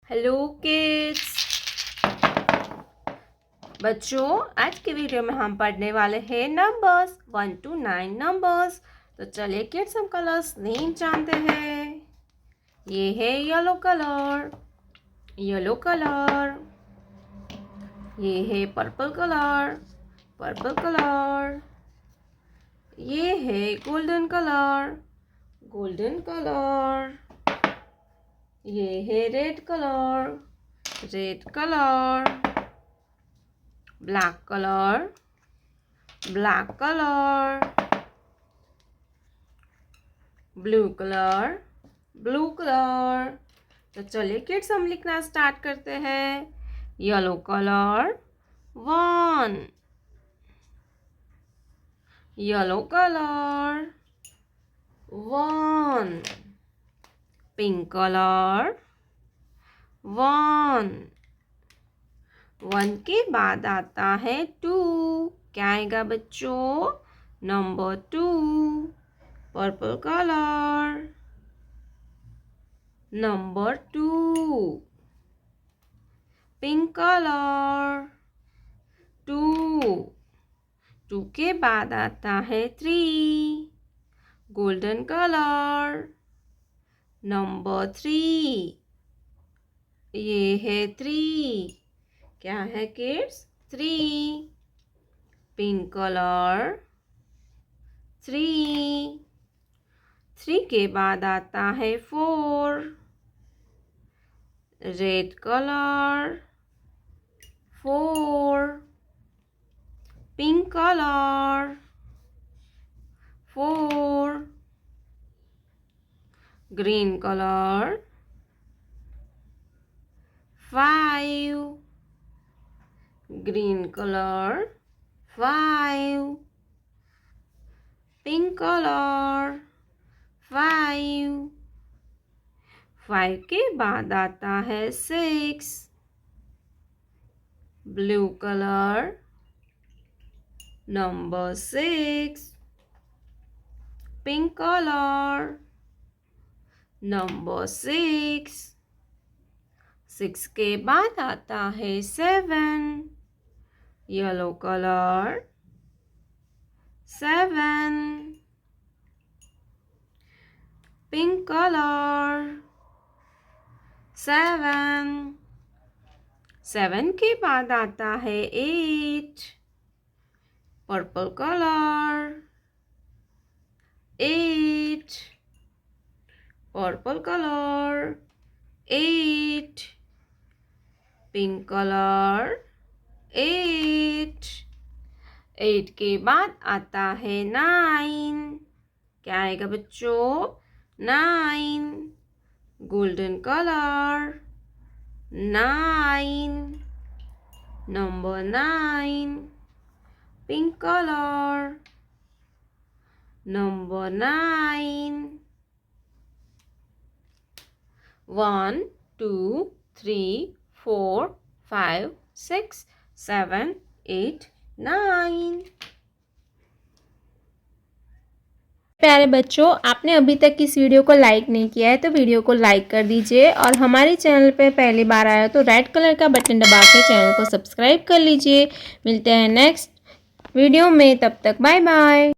Hello kids. बच्चों, आज के वीडियो में हम पढ़ने वाले हैं नंबर्स 1 to 9 नंबर्स। तो चलिए किड्स, हम कलर्स नेम जानते हैं। ये है येलो कलर, येलो कलर। ये है पर्पल कलर, पर्पल कलर। ये है गोल्डन कलर, गोल्डन कलर। ये है red colour, red colour. Black colour, black colour. Blue colour, blue colour. तो चलिए किड्स, हम लिखना स्टार्ट करते हैं। Yellow colour 1, yellow colour 1। Pink colour 1, 1 के बाद आता है 2। क्या आएगा बच्चों? Number 2। Purple colour number 2। Pink colour 2, 2 के बाद आता है 3। Golden colour number 3। ये है 3। क्या है किड्स? 3। Pink colour 3। 3 के बाद आता है 4। Red colour 4। Pink colour 4। Green colour 5। Green colour 5। Pink colour 5। 5 के बाद आता है 6। Blue colour number 6। Pink colour number 6। 6 के बाद आता है 7। Yellow colour 7। Pink colour 7। 7 के बाद आता है 8। Purple colour 8। Purple colour 8। Pink colour 8। 8 के बाद आता है 9। क्या आएगा बच्चों? 9। Golden colour 9। Number 9। Pink colour number 9। 1 2 3 4 5 6 7 8 9। प्यारे बच्चों, आपने अभी तक इस वीडियो को लाइक नहीं किया है तो वीडियो को लाइक कर दीजिए और हमारे चैनल पे पहली बार आया तो रेड कलर का बटन दबा के चैनल को सब्सक्राइब कर लीजिए। मिलते हैं नेक्स्ट वीडियो में, तब तक बाय बाय।